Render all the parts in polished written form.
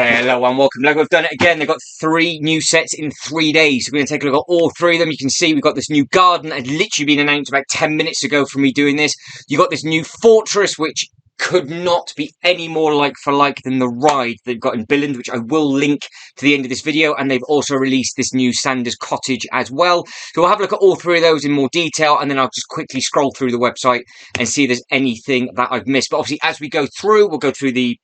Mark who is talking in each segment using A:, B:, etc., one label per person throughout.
A: Hello and welcome. Lego have done it again. They've got 3 new sets in 3 days. So we're going to take a look at all 3 of them. You can see we've got this new garden that had literally been announced about 10 minutes ago from me doing this. You've got this new fortress, which could not be any more like for like than the ride they've got in Billund, which I will link to the end of this video. And they've also released this new Sanders cottage as well. So we'll have a look at all 3 of those in more detail, and then I'll just quickly scroll through the website and see if there's anything that I've missed. But obviously, as we go through, we'll go through the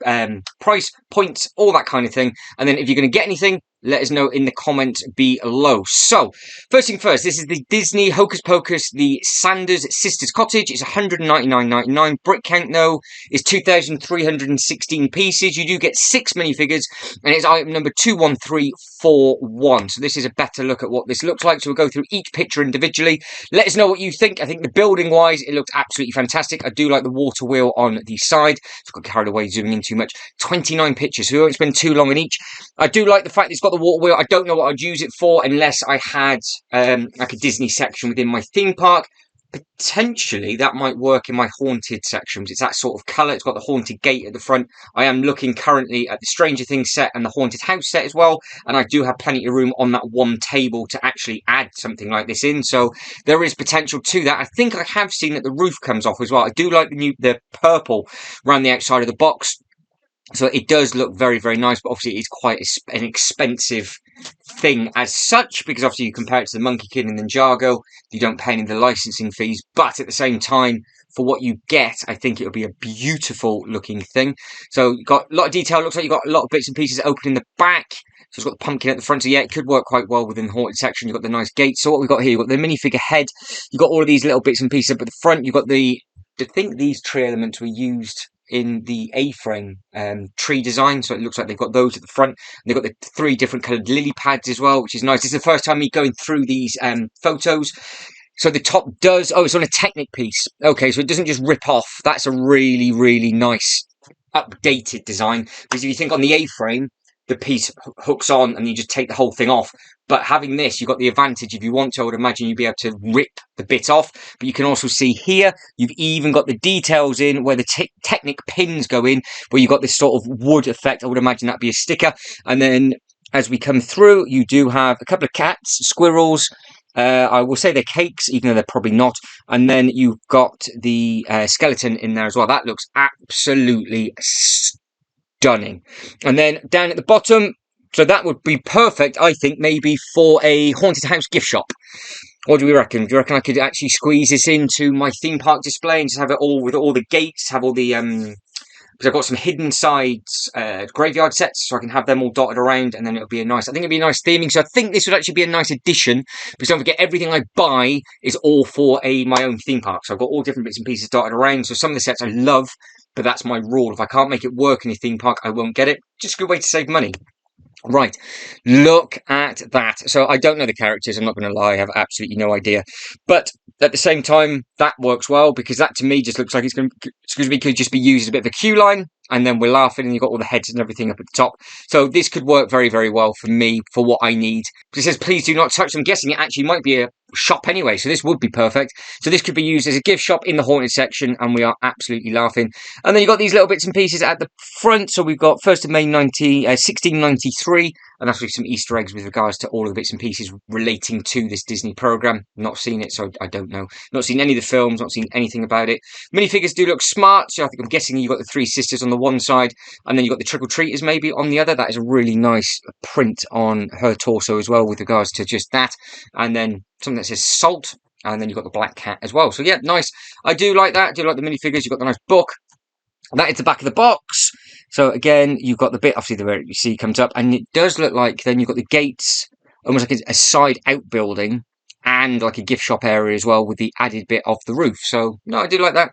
A: price points, all that kind of thing. And then if you're going to get anything, let us know in the comments below. So, first thing first, this is the Disney Hocus Pocus, the Sanders Sisters Cottage. It's $199.99. Brick count, though, is 2,316 pieces. You do get 6 minifigures, and it's item number 21341. So this is a better look at what this looks like. So we'll go through each picture individually. Let us know what you think. I think the building-wise, it looked absolutely fantastic. I do like the water wheel on the side. Just got carried away zooming in too much. 29 pictures, so we won't spend too long on each. I do like the fact that it's got the water wheel. I don't know what I'd use it for unless I had like a Disney section within my theme park. Potentially that might work in my haunted sections. It's that sort of colour. It's got the haunted gate at the front. I am looking currently at the Stranger Things set and the haunted house set as well, and I do have plenty of room on that one table to actually add something like this in, so there is potential to that. I think I have seen that the roof comes off as well. I do like the purple around the outside of the box. So it does look very, very nice, but obviously it's quite an expensive thing as such, because obviously you compare it to the Monkey King and Ninjago, you don't pay any of the licensing fees, but at the same time, for what you get, I think it'll be a beautiful looking thing. So you've got a lot of detail. Looks like you've got a lot of bits and pieces open in the back. So it's got the pumpkin at the front. So yeah, it could work quite well within the haunted section. You've got the nice gate. So what we've got here, you've got the minifigure head. You've got all of these little bits and pieces up at the front. You've got I think these tree elements were used in the A-frame tree design, so it looks like they've got those at the front. And they've got the 3 different coloured lily pads as well, which is nice. This is the first time me going through these photos. So the top does, it's on a Technic piece. Okay, so it doesn't just rip off. That's a really, really nice updated design. Because if you think on the A-frame, the piece hooks on and you just take the whole thing off. But having this, you've got the advantage. If you want to, I would imagine you'd be able to rip the bit off. But you can also see here, you've even got the details in where the Technic pins go in, where you've got this sort of wood effect. I would imagine that'd be a sticker. And then as we come through, you do have a couple of cats, squirrels. I will say they're cakes, even though they're probably not. And then you've got the skeleton in there as well. That looks absolutely stunning. And then down at the bottom, so that would be perfect, I think, maybe for a haunted house gift shop. What do we reckon? Do you reckon I could actually squeeze this into my theme park display and just have it all with all the gates, have all the because I've got some hidden sides graveyard sets, so I can have them all dotted around, and then it'll be I think it'll be a nice theming. So I think this would actually be a nice addition, because don't forget, everything I buy is all for my own theme park. So I've got all different bits and pieces dotted around. So some of the sets I love, but that's my rule. If I can't make it work in a theme park, I won't get it. Just a good way to save money. Right, look at that. So I don't know the characters, I'm not going to lie, I have absolutely no idea. But at the same time, that works well, because that to me just looks like it's going to, could just be used as a bit of a queue line, and then we're laughing, and you've got all the heads and everything up at the top. So this could work very, very well for me, for what I need. It says, please do not touch. I'm guessing it actually might be a shop anyway, so this would be perfect. So this could be used as a gift shop in the haunted section, and we are absolutely laughing. And then you've got these little bits and pieces at the front. So we've got 1st of May 1693, and that's with some Easter eggs with regards to all of the bits and pieces relating to this Disney program. Not seen it, so I don't know. Not seen any of the films, not seen anything about it. Minifigures do look smart, so I'm guessing you've got the 3 sisters on the one side, and then you've got the trick-or-treaters maybe on the other. That is a really nice print on her torso as well with regards to just that. And then something that says salt, and then you've got the black cat as well. So yeah, nice. I do like that. I do like the minifigures. You've got the nice book. That is the back of the box. So again, you've got the bit, obviously, the you see comes up, and it does look like then you've got the gates, almost like a side outbuilding, and like a gift shop area as well, with the added bit of the roof. So no, I do like that.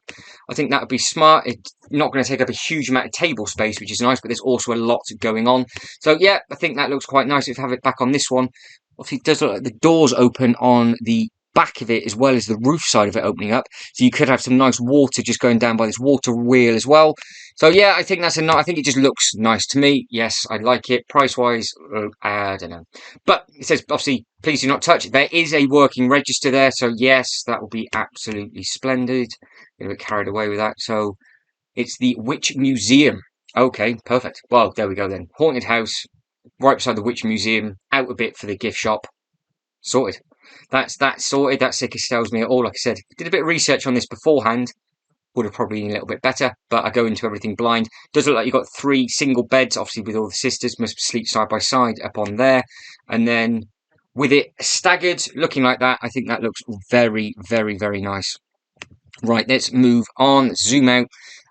A: I think that would be smart. It's not going to take up a huge amount of table space, which is nice, but there's also a lot going on. So yeah, I think that looks quite nice. If you have it back on this one, obviously it does look like the doors open on the back of it, as well as the roof side of it opening up, so you could have some nice water just going down by this water wheel as well. So yeah, I think that's I think it just looks nice to me. Yes, I like it. Price wise, I don't know, but it says obviously please do not touch. There is a working register there, so yes, that will be absolutely splendid. Get a bit carried away with that. So it's the Witch Museum. Okay, perfect. Well, there we go then. Haunted house, right beside the Witch Museum, out a bit for the gift shop. Sorted. That's sorted. That sickest tells me all. Like I said, did a bit of research on this beforehand. Would have probably been a little bit better, but I go into everything blind. Does look like you've got 3 single beds, obviously with all the sisters, must sleep side by side up on there. And then with it staggered, looking like that, I think that looks very, very, very nice. Right, let's move on, zoom out,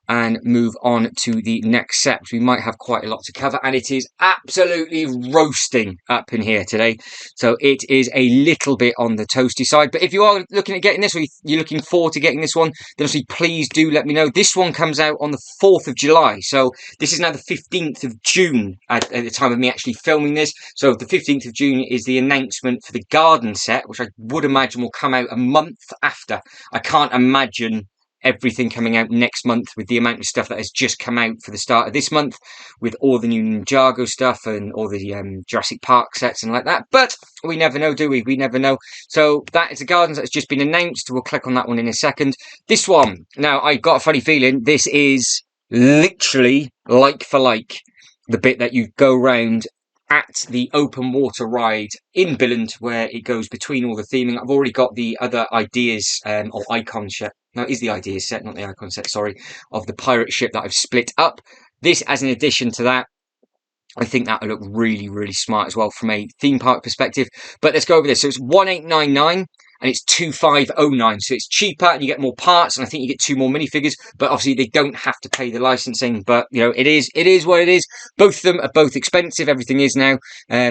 A: and move on to the next set. We might have quite a lot to cover, and it is absolutely roasting up in here today. So it is a little bit on the toasty side. But if you are looking at getting this, or you're looking forward to getting this one, then obviously please do let me know. This one comes out on the 4th of July. So this is now the 15th of June at the time of me actually filming this. So the 15th of June is the announcement for the garden set, which I would imagine will come out a month after. I can't imagine everything coming out next month with the amount of stuff that has just come out for the start of this month, with all the new Ninjago stuff and all the Jurassic Park sets and like that. But we never know, do we? We never know. So that is the gardens that's just been announced. We'll click on that one in a second. This one, now I've got a funny feeling this is literally like for like the bit that you go round at the open water ride in Billund, where it goes between all the theming. I've already got the other ideas or icon set. No, it is the ideas set, not the icon set, sorry, of the pirate ship that I've split up. This, as an addition to that, I think that would look really, really smart as well from a theme park perspective. But let's go over this. So it's 1899 and it's 2509. So it's cheaper and you get more parts, and I think you get 2 more minifigures. But obviously they don't have to pay the licensing. But you know, it is what it is. Both of them are both expensive. Everything is now,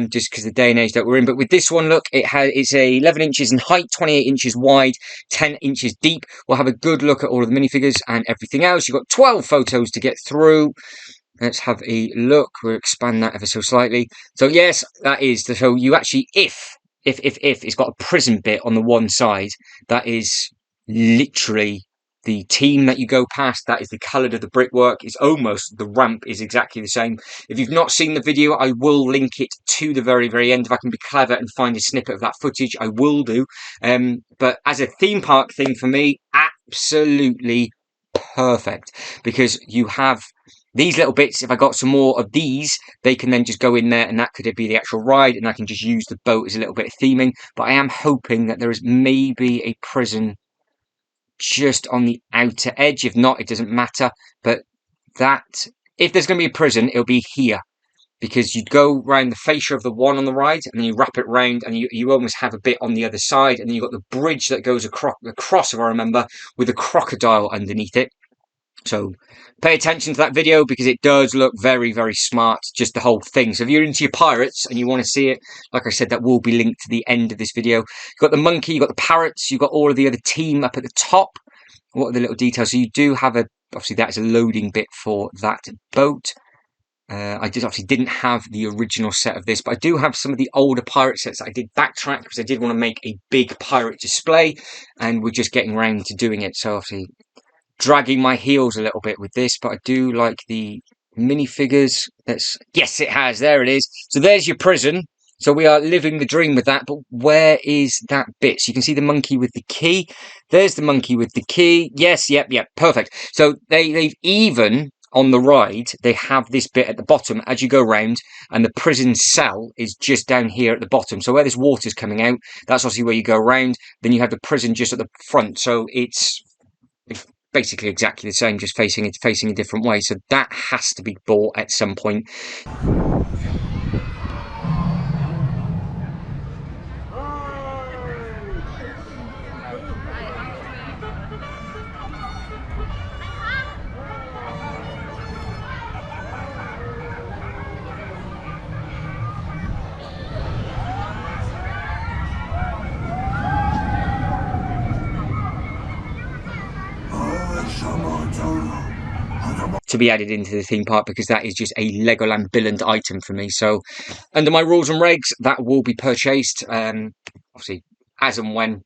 A: just because the day and age that we're in. But with this one, look, it's 11 inches in height, 28 inches wide, 10 inches deep. We'll have a good look at all of the minifigures and everything else. You've got 12 photos to get through. Let's have a look. We'll expand that ever so slightly. So yes, that is the, so you actually, if it's got a prison bit on the one side, that is literally the team that you go past. That is the colour of the brickwork. It's almost, the ramp is exactly the same. If you've not seen the video, I will link it to the very, very end. If I can be clever and find a snippet of that footage, I will do. But as a theme park thing for me, absolutely perfect, because you have these little bits. If I got some more of these, they can then just go in there, and that could be the actual ride, and I can just use the boat as a little bit of theming. But I am hoping that there is maybe a prison just on the outer edge. If not, it doesn't matter. But that, if there's going to be a prison, it'll be here, because you go around the fascia of the one on the right, and then you wrap it round, and you almost have a bit on the other side, and then you've got the bridge that goes across, if I remember, with a crocodile underneath it. So pay attention to that video, because it does look very, very smart, just the whole thing. So if you're into your pirates and you want to see it, like I said, that will be linked to the end of this video. You've got the monkey, you've got the parrots, you've got all of the other team up at the top. What are the little details? So you do have obviously that is a loading bit for that boat. I obviously didn't have the original set of this, but I do have some of the older pirate sets that I did backtrack, because I did want to make a big pirate display, and we're just getting around to doing it. So obviously dragging my heels a little bit with this, but I do like the minifigures. Yes, it has. There it is. So there's your prison. So we are living the dream with that. But where is that bit? So you can see the monkey with the key. There's the monkey with the key. Yes, yep, perfect. So they've even on the ride, they have this bit at the bottom as you go round, and the prison cell is just down here at the bottom. So where this water's coming out, that's obviously where you go round. Then you have the prison just at the front. So it's basically exactly the same, just facing a different way. So that has to be bought at some point. To be added into the theme park, because that is just a Legoland Billund item for me. So under my rules and regs, that will be purchased, obviously as and when.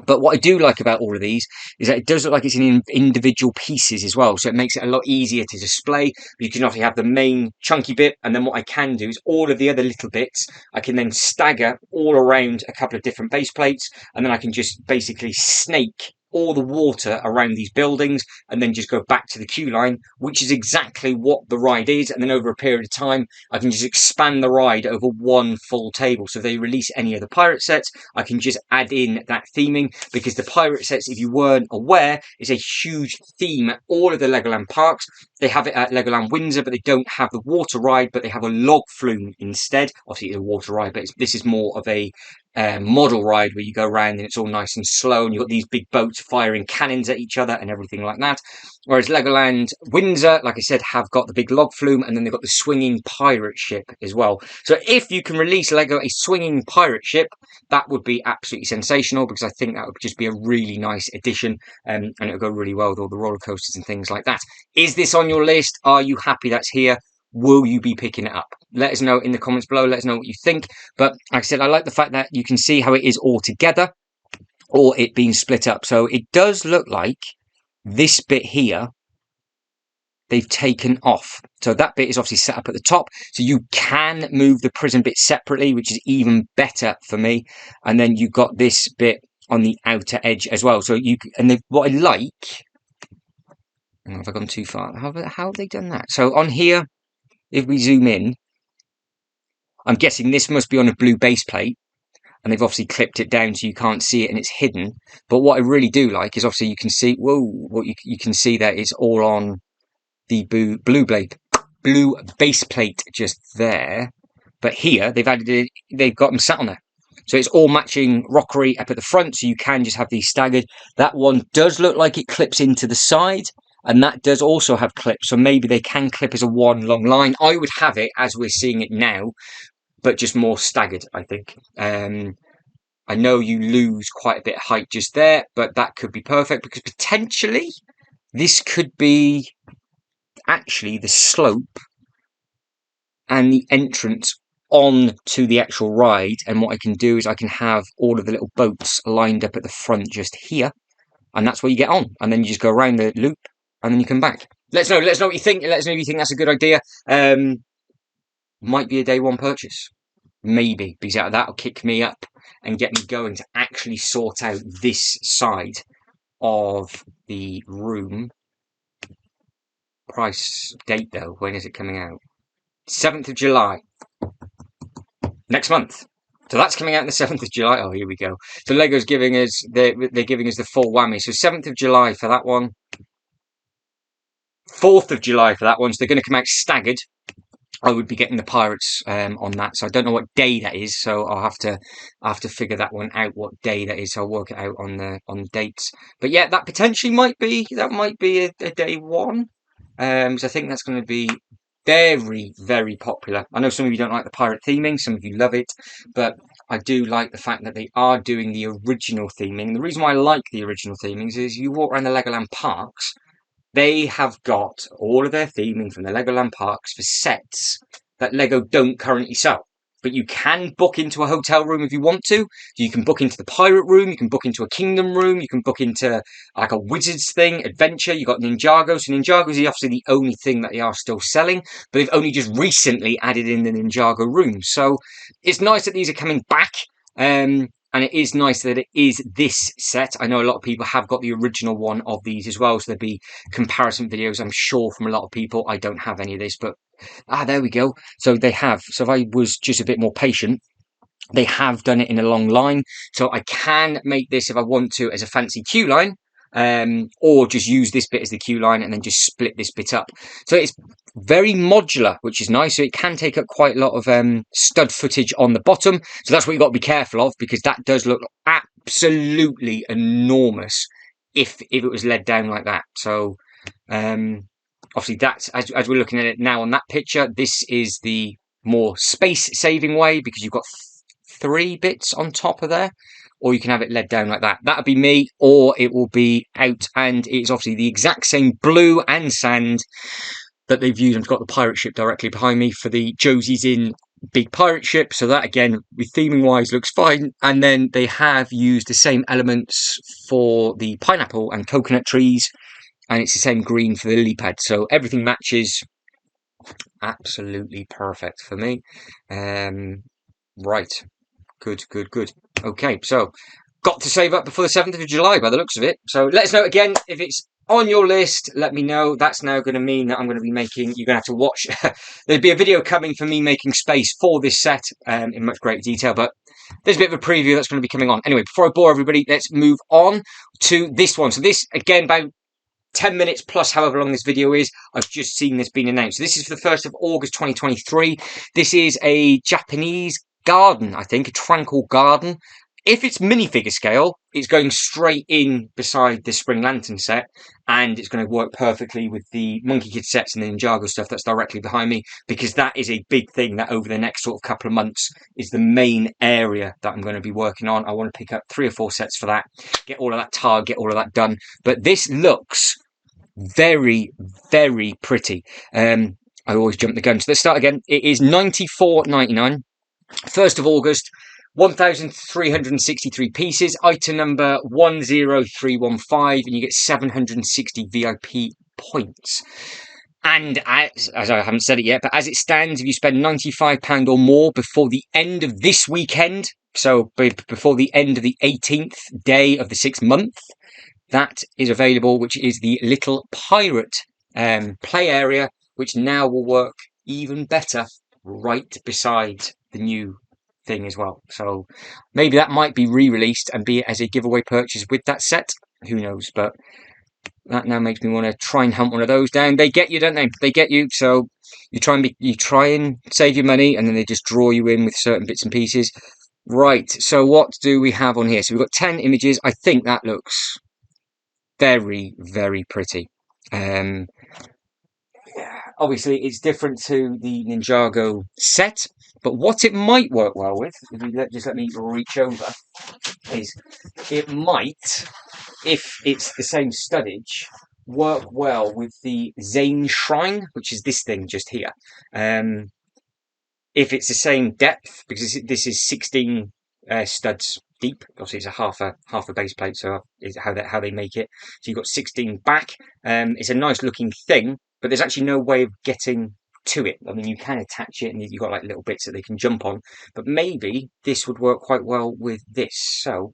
A: But what I do like about all of these is that it does look like it's in individual pieces as well. So it makes it a lot easier to display. You can obviously have the main chunky bit, and then what I can do is all of the other little bits, I can then stagger all around a couple of different base plates, and then I can just basically snake all the water around these buildings and then just go back to the queue line, which is exactly what the ride is. And then over a period of time, I can just expand the ride over one full table. So if they release any of the pirate sets, I can just add in that theming, because the pirate sets, if you weren't aware, is a huge theme at all of the Legoland parks. They have it at Legoland Windsor, but they don't have the water ride, but they have a log flume instead. Obviously, it's a water ride, but this is more of a model ride where you go around and it's all nice and slow, and you've got these big boats firing cannons at each other and everything like that. Whereas Legoland Windsor, like I said, have got the big log flume, and then they've got the swinging pirate ship as well. So if you can release Lego a swinging pirate ship, that would be absolutely sensational, because I think that would just be a really nice addition, and it would go really well with all the roller coasters and things like that. Is this on your list? Are you happy that's here? Will you be picking it up? Let us know in the comments below. Let us know what you think. But like I said, I like the fact that you can see how it is all together, or it being split up. So it does look like this bit here they've taken off. So that bit is obviously set up at the top. So you can move the prison bit separately, which is even better for me. And then you've got this bit on the outer edge as well. So what I like, have I gone too far? How have they done that? So on here, if we zoom in, I'm guessing this must be on a blue base plate, and they've obviously clipped it down so you can't see it and it's hidden. But what I really do like is obviously you can see, what you can see there is all on the blue base plate just there. But here they've got them sat on there. So it's all matching rockery up at the front, so you can just have these staggered. That one does look like it clips into the side, and that does also have clips, so maybe they can clip as a one long line. I would have it as we're seeing it now, but just more staggered, I think. I know you lose quite a bit of height just there, but that could be perfect, because potentially this could be actually the slope and the entrance on to the actual ride. And what I can do is I can have all of the little boats lined up at the front just here, and that's where you get on, and then you just go around the loop and then you come back. Let us know what you think. Let us know if you think that's a good idea. Might be a day one purchase, maybe, because that'll kick me up and get me going to actually sort out this side of the room. Price, date though, when is it coming out? 7th of July, next month. So that's coming out on the 7th of July. Oh, here we go. So Lego's giving us, they're giving us the full whammy. So 7th of July for that one. 4th of July for that one. So they're going to come out staggered. I would be getting the pirates on that. So I don't know what day that is. So I'll have to figure that one out, what day that is. So I'll work it out on the dates. But yeah, that potentially might be a day one. So I think that's going to be very, very popular. I know some of you don't like the pirate theming, some of you love it, but I do like the fact that they are doing the original theming. And the reason why I like the original themings is you walk around the Legoland parks, they have got all of their theming from the Legoland parks for sets that Lego don't currently sell. But you can book into a hotel room if you want to. You can book into the pirate room, you can book into a kingdom room, you can book into like a wizards thing, adventure. You've got Ninjago. So Ninjago is obviously the only thing that they are still selling, but they've only just recently added in the Ninjago room. So it's nice that these are coming back. And it is nice that it is this set. I know a lot of people have got the original one of these as well, so there'll be comparison videos, I'm sure, from a lot of people. I don't have any of this, but there we go. So they have. So if I was just a bit more patient, they have done it in a long line. So I can make this, if I want to, as a fancy queue line, or just use this bit as the queue line and then just split this bit up. So it's very modular, which is nice. So it can take up quite a lot of stud footage on the bottom. So that's what you've got to be careful of, because that does look absolutely enormous if it was led down like that. So obviously that's, as we're looking at it now on that picture, this is the more space saving way, because you've got 3 bits on top of there, or you can have it led down like that. That'll be me, or it will be out, and it's obviously the exact same blue and sand that they've used. I've got the pirate ship directly behind me for the Josie's in big pirate ship, so that again, with theming wise, looks fine. And then they have used the same elements for the pineapple and coconut trees, and it's the same green for the lily pad, so everything matches. Absolutely perfect for me. Right. Good. Okay, so got to save up before the 7th of July by the looks of it. So let us know again if it's on your list. Let me know. That's now going to mean that I'm going to be making, you're going to have to watch. There'll be a video coming for me making space for this set in much greater detail, but there's a bit of a preview that's going to be coming on. Anyway, before I bore everybody, let's move on to this one. So this, again, about 10 minutes plus however long this video is, I've just seen this being announced. So this is for the 1st of August 2023. This is a Japanese garden, I think, a Tranquil garden. If it's minifigure scale, it's going straight in beside the Spring Lantern set, and it's going to work perfectly with the Monkey Kid sets and the Ninjago stuff that's directly behind me, because that is a big thing that over the next sort of couple of months is the main area that I'm going to be working on. I want to pick up 3 or 4 sets for that, get all of that tarred, get all of that done. But this looks very, very pretty. I always jump the gun. So let's start again. It is $94.99. 1st of August. 1,363 pieces, item number 10315, and you get 760 VIP points. And as I haven't said it yet, but as it stands, if you spend £95 or more before the end of this weekend, so before the end of the 18th day of the 6th month, that is available, which is the Little Pirate play area, which now will work even better right beside the new thing as well. So maybe that might be re-released and be as a giveaway purchase with that set. Who knows? But that now makes me want to try and hunt one of those down. They get you, don't they? They get you. So you try and save your money, and then they just draw you in with certain bits and pieces. Right. So what do we have on here? So we've got 10 images. I think that looks very, very pretty. Obviously, it's different to the Ninjago set, but what it might work well with, just let me reach over, is it might, if it's the same studdage, work well with the Zane Shrine, which is this thing just here. If it's the same depth, because this is 16 studs deep. Obviously, it's a half a base plate, so is how they make it. So you've got 16 back. It's a nice looking thing, but there's actually no way of getting to it. I mean, you can attach it, and you've got like little bits that they can jump on. But maybe this would work quite well with this. So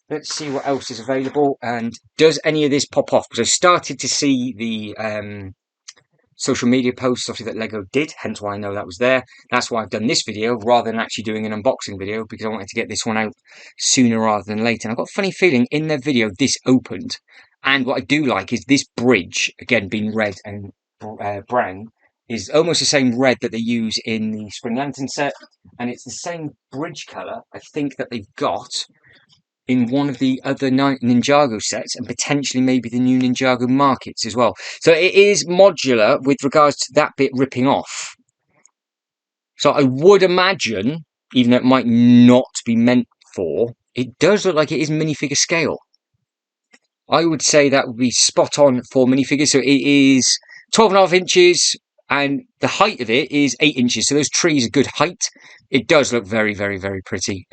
A: let's see what else is available, and does any of this pop off? Because I started to see the social media posts, obviously, that Lego did, hence why I know that was there. That's why I've done this video rather than actually doing an unboxing video, because I wanted to get this one out sooner rather than later. And I've got a funny feeling in their video this opened, and what I do like is this bridge, again being red and brown, is almost the same red that they use in the Spring Lantern set, and it's the same bridge colour, I think, that they've got in one of the other Ninjago sets, and potentially maybe the new Ninjago markets as well. So it is modular with regards to that bit ripping off. So I would imagine, even though it might not be meant for, it does look like it is minifigure scale. I would say that would be spot on for minifigures. So it is 12.5 inches, and the height of it is 8 inches. So those trees are good height. It does look very, very, very pretty.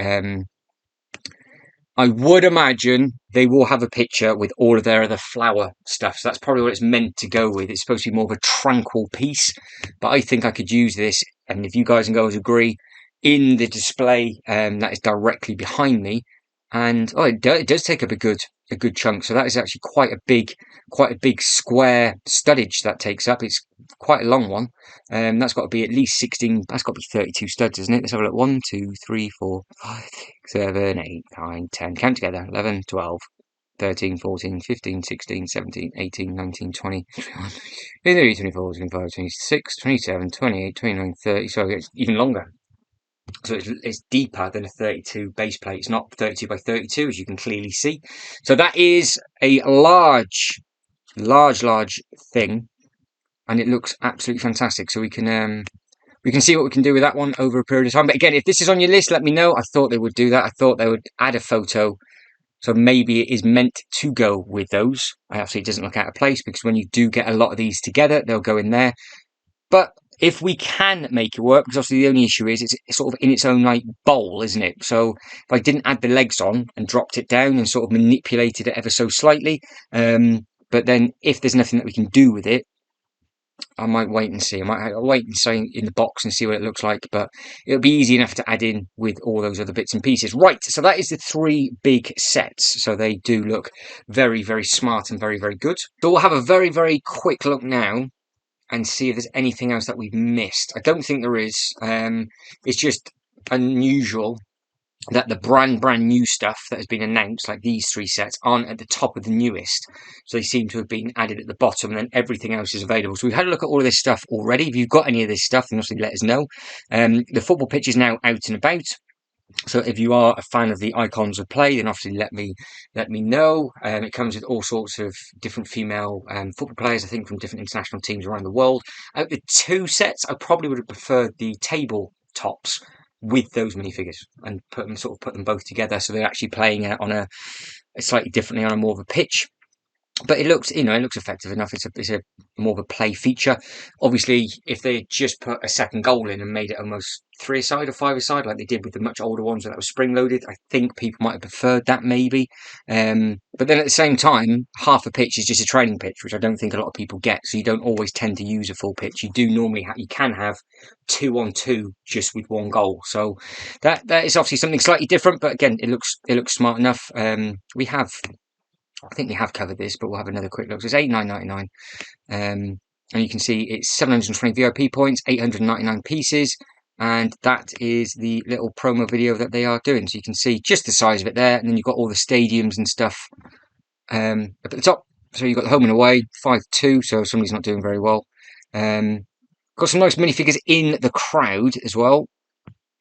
A: I would imagine they will have a picture with all of their other flower stuff. So that's probably what it's meant to go with. It's supposed to be more of a tranquil piece. But I think I could use this, and if you guys and girls agree, in the display that is directly behind me. And it does take up a good chunk. So that is actually quite a big square studdage that takes up. It's quite a long one. That's got to be at least 16. That's got to be 32 studs, isn't it? Let's have a look. 1, 2, 3, 4, 5, 6, 7, 8, 9, 10. Count together. 11, 12, 13, 14, 15, 16, 17, 18, 19, 20, 23, 24, 25, 26, 27, 28, 29, 30. So it's even longer. So it's deeper than a 32 base plate. It's not 32 by 32, as you can clearly see. So that is a large thing, and it looks absolutely fantastic. So we can see what we can do with that one over a period of time. But again, if this is on your list, let me know. I thought they would do that. I thought they would add a photo. So maybe it is meant to go with those. Obviously, it doesn't look out of place, because when you do get a lot of these together, they'll go in there. But if we can make it work, because obviously the only issue is it's sort of in its own like bowl, isn't it? So if I didn't add the legs on and dropped it down and sort of manipulated it ever so slightly, but then if there's nothing that we can do with it, I might wait and see. I might wait and see in the box and see what it looks like, but it'll be easy enough to add in with all those other bits and pieces. Right, so that is the 3 big sets. So they do look very, very smart and very, very good. So we'll have a very, very quick look now and see if there's anything else that we've missed. I don't think there is. It's just unusual that the brand new stuff that has been announced, like these 3 sets, aren't at the top of the newest. So they seem to have been added at the bottom, and then everything else is available. So we've had a look at all of this stuff already. If you've got any of this stuff, then obviously let us know. The football pitch is now out and about. So if you are a fan of the Icons of Play, then obviously let me know. It comes with all sorts of different female football players, I think, from different international teams around the world. Out of the 2 sets, I probably would have preferred the table tops with those minifigures and put them both together, so they're actually playing on a slightly differently on a more of a pitch. But it looks, it looks effective enough. It's a more of a play feature. Obviously, if they just put a second goal in and made it almost 3-a-side or 5-a-side, like they did with the much older ones that was spring loaded, I think people might have preferred that maybe. But then at the same time, half a pitch is just a training pitch, which I don't think a lot of people get. So you don't always tend to use a full pitch. You do normally you can have 2-on-2 just with 1 goal. So that is obviously something slightly different. But again, it looks smart enough. I think we have covered this, but we'll have another quick look. So it's $89.99. And you can see it's 720 VIP points, 899 pieces. And that is the little promo video that they are doing. So you can see just the size of it there. And then you've got all the stadiums and stuff up at the top. So you've got the home and away, 5-2. So somebody's not doing very well. Got some nice minifigures in the crowd as well.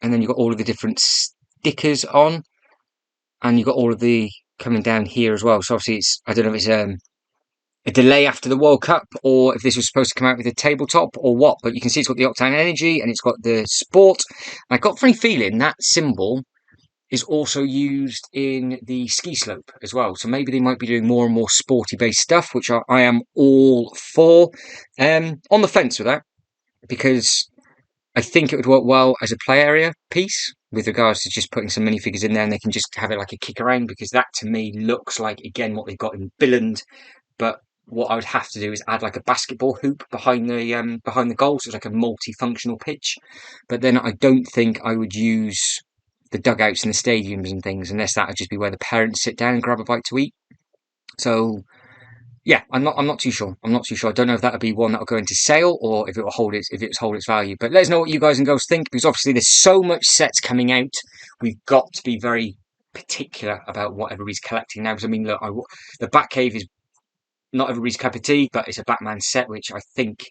A: And then you've got all of the different stickers on. And you've got all of the coming down here as well. So obviously it's, I don't know if it's a delay after the World Cup or if this was supposed to come out with a tabletop or what, but you can see it's got the Octane Energy and it's got the Sport. And I got a funny feeling that symbol is also used in the ski slope as well. So maybe they might be doing more and more sporty based stuff, which I am all for. On the fence with that, because I think it would work well as a play area piece with regards to just putting some minifigures in there and they can just have it like a kick around, because that to me looks like, again, what they've got in Billund. But what I would have to do is add like a basketball hoop behind the goal, so it's like a multifunctional pitch. But then I don't think I would use the dugouts and the stadiums and things, unless that would just be where the parents sit down and grab a bite to eat. So yeah, I'm not too sure. I'm not too sure. I don't know if that'll be one that'll go into sale or if it will hold its value. But let us know what you guys and girls think, because obviously there's so much sets coming out. We've got to be very particular about what everybody's collecting now. Because I mean, look, the Batcave is not everybody's cup of tea, but it's a Batman set which I think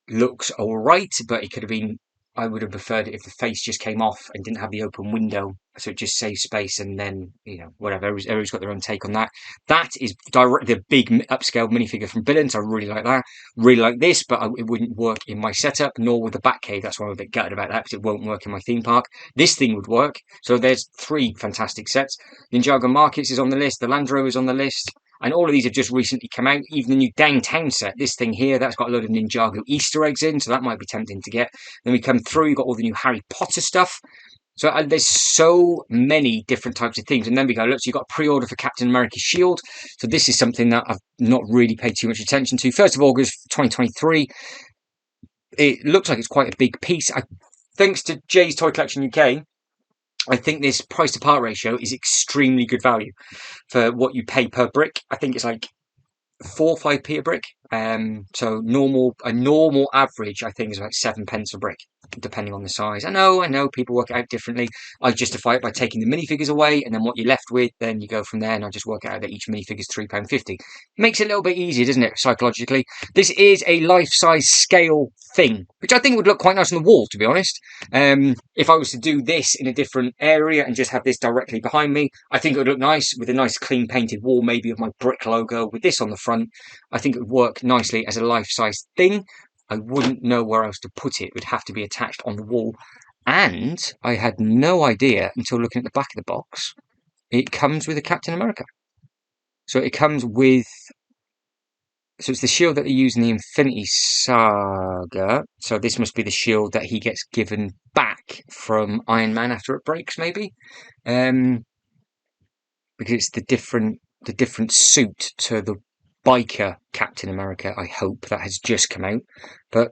A: looks all right. But it could have been. I would have preferred it if the face just came off and didn't have the open window, so it just saves space. And then, whatever. Everybody's got their own take on that. That is the big upscale minifigure from Billings. I really like that. Really like this, but it wouldn't work in my setup, nor with the Batcave. That's why I'm a bit gutted about that, because it won't work in my theme park. This thing would work. So there's 3 fantastic sets. Ninjago Markets is on the list. The Land Rover is on the list. And all of these have just recently come out. Even the new Downtown set, this thing here, that's got a load of Ninjago Easter eggs in, so that might be tempting to get. Then we come through, you've got all the new Harry Potter stuff. So there's so many different types of things. And then we go, look, so you've got a pre-order for Captain America's Shield. So this is something that I've not really paid too much attention to. 1st of August, 2023. It looks like it's quite a big piece. Thanks to Jay's Toy Collection UK, I think this price to part ratio is extremely good value for what you pay per brick. I think it's like 4 or 5p a brick. So a normal average, I think, is about 7p a brick, depending on the size. I know people work it out differently. I justify it by taking the minifigures away, and then what you're left with, then you go from there, and I just work out that each minifigure is £3.50. Makes it a little bit easier, doesn't it, psychologically? This is a life-size scale thing, which I think would look quite nice on the wall, to be honest. If I was to do this in a different area and just have this directly behind me, I think it would look nice with a nice clean painted wall, maybe of my brick logo with this on the front. I think it would work nicely as a life-size thing. I wouldn't know where else to put it. It would have to be attached on the wall. And I had no idea until looking at the back of the box. It comes with a Captain America. So it comes with... So it's the shield that they use in the Infinity Saga. So this must be the shield that he gets given back from Iron Man after it breaks, maybe? Because it's the different suit to the biker Captain America, I hope, that has just come out. But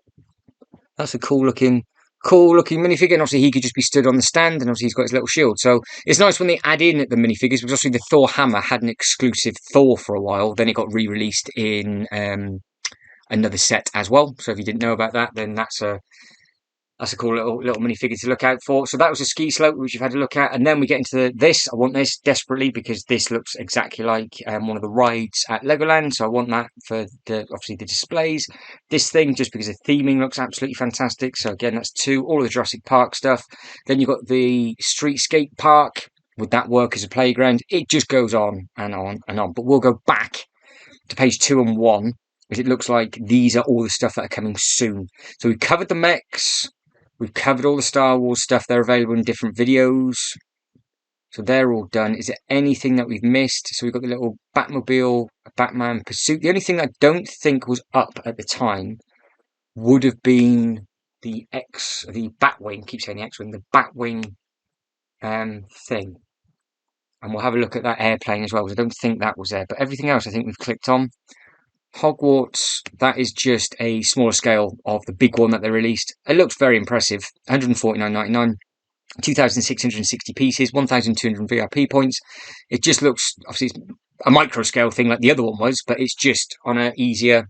A: that's a cool looking minifigure, and obviously he could just be stood on the stand, and obviously he's got his little shield. So it's nice when they add in the minifigures, because obviously the Thor hammer had an exclusive Thor for a while, then it got re-released in another set as well. So if you didn't know about that, then that's a cool little minifigure to look out for. So that was a ski slope, which you've had a look at. And then we get into this. I want this desperately because this looks exactly like one of the rides at Legoland. So I want that for obviously the displays. This thing, just because the theming looks absolutely fantastic. So again, that's 2. All of the Jurassic Park stuff. Then you've got the Streetscape Park. Would that work as a playground? It just goes on and on and on. But we'll go back to page 2 and 1. Because it looks like these are all the stuff that are coming soon. So we've covered the mechs. We've covered all the Star Wars stuff. They're available in different videos. So they're all done. Is there anything that we've missed? So we've got the little Batmobile, Batman Pursuit. The only thing I don't think was up at the time would have been the Batwing. I keep saying the X-Wing. The Batwing thing. And we'll have a look at that airplane as well, because I don't think that was there. But everything else I think we've clicked on. Hogwarts, that is just a smaller scale of the big one that they released. It looks very impressive. $149.99, 2,660 pieces, 1,200 VIP points. It just looks, obviously, it's a micro scale thing like the other one was, but it's just on an easy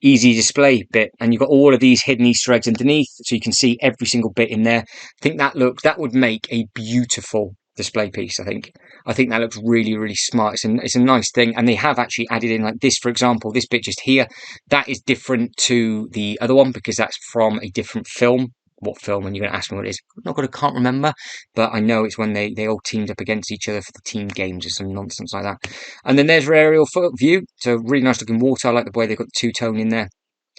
A: display bit. And you've got all of these hidden Easter eggs underneath, so you can see every single bit in there. I think that would make a beautiful display piece. I think that looks really, really smart. It's a nice thing, and they have actually added in, like this, for example, this bit just here, that is different to the other one because that's from a different film. What film? And you're going to ask me what it is. Can't remember, but I know it's when they all teamed up against each other for the team games or some nonsense like that. And then there's your aerial view. So really nice looking water. I like the way they've got the two-tone in there.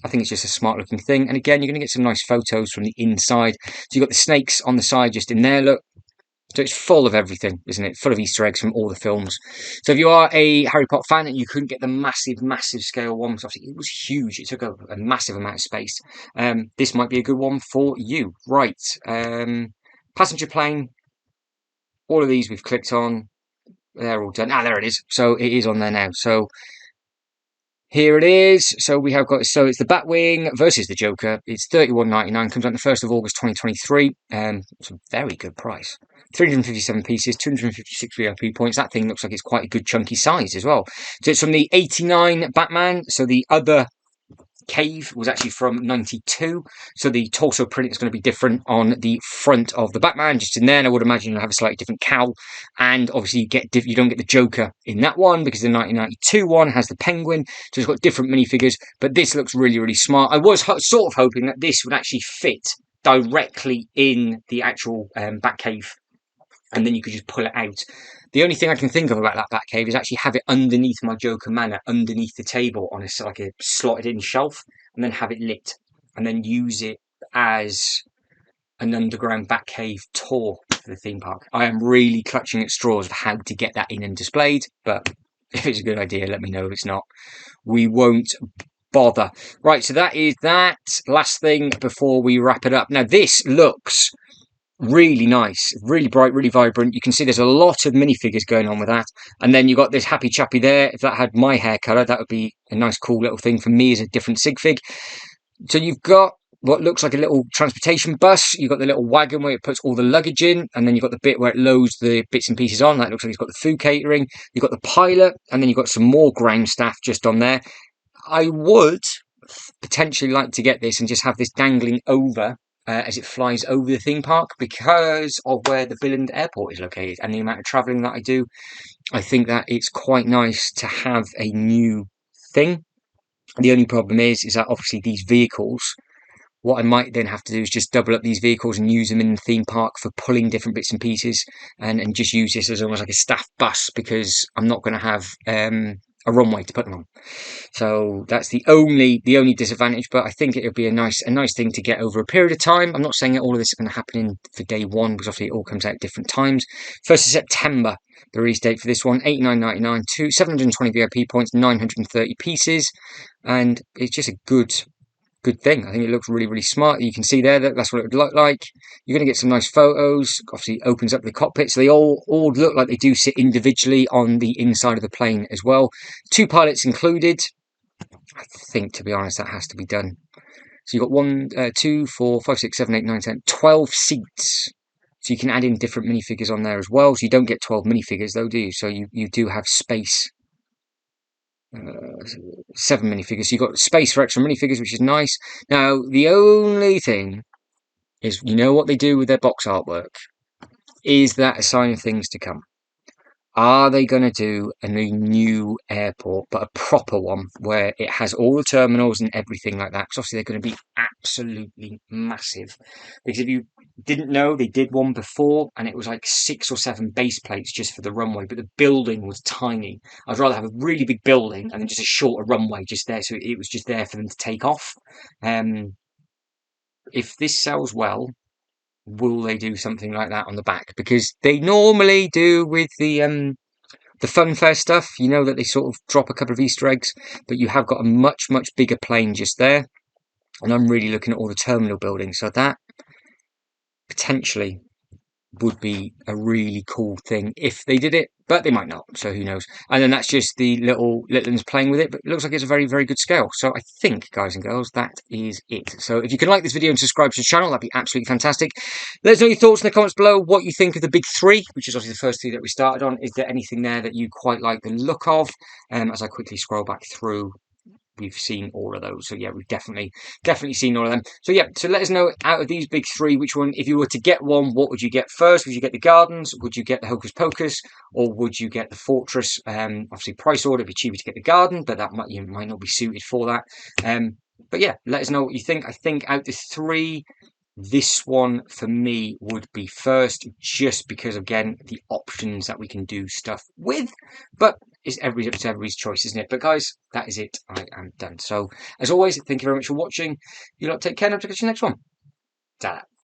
A: I think it's just a smart looking thing. And again, you're going to get some nice photos from the inside. So you've got the snakes on the side just in there, look. So it's full of everything, isn't it? Full of Easter eggs from all the films. So if you are a Harry Potter fan and you couldn't get the massive scale one, because obviously it was huge, it took up a massive amount of space, this might be a good one for you. Right, passenger plane, all of these we've clicked on, they're all done. There it is. So it is on there now. So here it is. So we have got, so it's the Batwing versus the Joker. It's $31.99, comes out the 1st of August 2023. It's a very good price. 357 pieces, 256 VIP points. That thing looks like it's quite a good chunky size as well. So it's from the 89 Batman. So the other cave was actually from 92. So the torso print is going to be different on the front of the Batman, just in there. And I would imagine you'll have a slightly different cowl. And obviously you don't get the Joker in that one because the 1992 one has the Penguin. So it's got different minifigures. But this looks really, really smart. I was sort of hoping that this would actually fit directly in the actual Batcave, and then you could just pull it out. The only thing I can think of about that Batcave is actually have it underneath my Joker Manor, underneath the table on a slotted in shelf, and then have it lit, and then use it as an underground Batcave tour for the theme park. I am really clutching at straws of how to get that in and displayed, but if it's a good idea, let me know. If it's not, we won't bother. Right, so that is that. Last thing before we wrap it up. Now, this looks really nice, really bright, really vibrant. You can see there's a lot of minifigures going on with that. And then you've got this Happy Chappy there. If that had my hair colour, that would be a nice, cool little thing for me as a different sig fig. So you've got what looks like a little transportation bus. You've got the little wagon where it puts all the luggage in. And then you've got the bit where it loads the bits and pieces on. That looks like it's got the food catering. You've got the pilot. And then you've got some more ground staff just on there. I would potentially like to get this and just have this dangling over as it flies over the theme park, because of where the Billund Airport is located and the amount of travelling that I do. I think that it's quite nice to have a new thing. The only problem is that obviously these vehicles, what I might then have to do is just double up these vehicles and use them in the theme park for pulling different bits and pieces, and just use this as almost like a staff bus, because I'm not going to have a runway to put them on. So that's the only disadvantage, but I think it would be a nice thing to get over a period of time. I'm not saying that all of this is going to happen for day one, because obviously it all comes out at different times. 1st of September, the release date for this one, $89.99, 720 VIP points, 930 pieces, and it's just a good thing. I think it looks really, really smart. You can see there that's what it would look like. You're going to get some nice photos. Obviously, it opens up the cockpit, so they all look like they do sit individually on the inside of the plane as well. 2 pilots included. I think, to be honest, that has to be done. So you've got 1, 2, 4, 5, 6, 7, 8, 9, 10, 12 seats. So you can add in different minifigures on there as well. So you don't get 12 minifigures though, do you? So you do have space. 7 minifigures. So you've got space for extra minifigures, which is nice. Now, the only thing is, you know what they do with their box artwork? Is that a sign of things to come? Are they going to do a new airport, but a proper one where it has all the terminals and everything like that? Because obviously they're going to be absolutely massive. Because if you didn't know, they did one before and it was like 6 or 7 base plates just for the runway, but the building was tiny. I'd rather have a really big building and then just a shorter runway just there, so it was just there for them to take off. If this sells well, will they do something like that on the back? Because they normally do with the funfair stuff. You know that they sort of drop a couple of Easter eggs, but you have got a much bigger plane just there. And I'm really looking at all the terminal buildings, so that potentially would be a really cool thing if they did it, but they might not, so who knows. And then that's just the little ones playing with it, but it looks like it's a very good scale. So I think, guys and girls, that is it. So if you can like this video and subscribe to the channel, that'd be absolutely fantastic. Let us know your thoughts in the comments below, what you think of the big 3, which is obviously the first 3 that we started on. Is there anything there that you quite like the look of? As I quickly scroll back through, we've seen all of those. So yeah, we've definitely seen all of them. So yeah, so let us know, out of these big 3, which one, if you were to get one, what would you get first? Would you get the gardens? Would you get the Hocus Pocus? Or would you get the fortress? Obviously price order, it'd be cheaper to get the garden, but that might not be suited for that. But yeah, let us know what you think. I think out of the 3, this one for me would be first, just because, again, the options that we can do stuff with. But it's everybody's choice, isn't it? But guys, that is it. I am done. So as always, thank you very much for watching. You lot take care, and I'll catch you next one. Ta-da.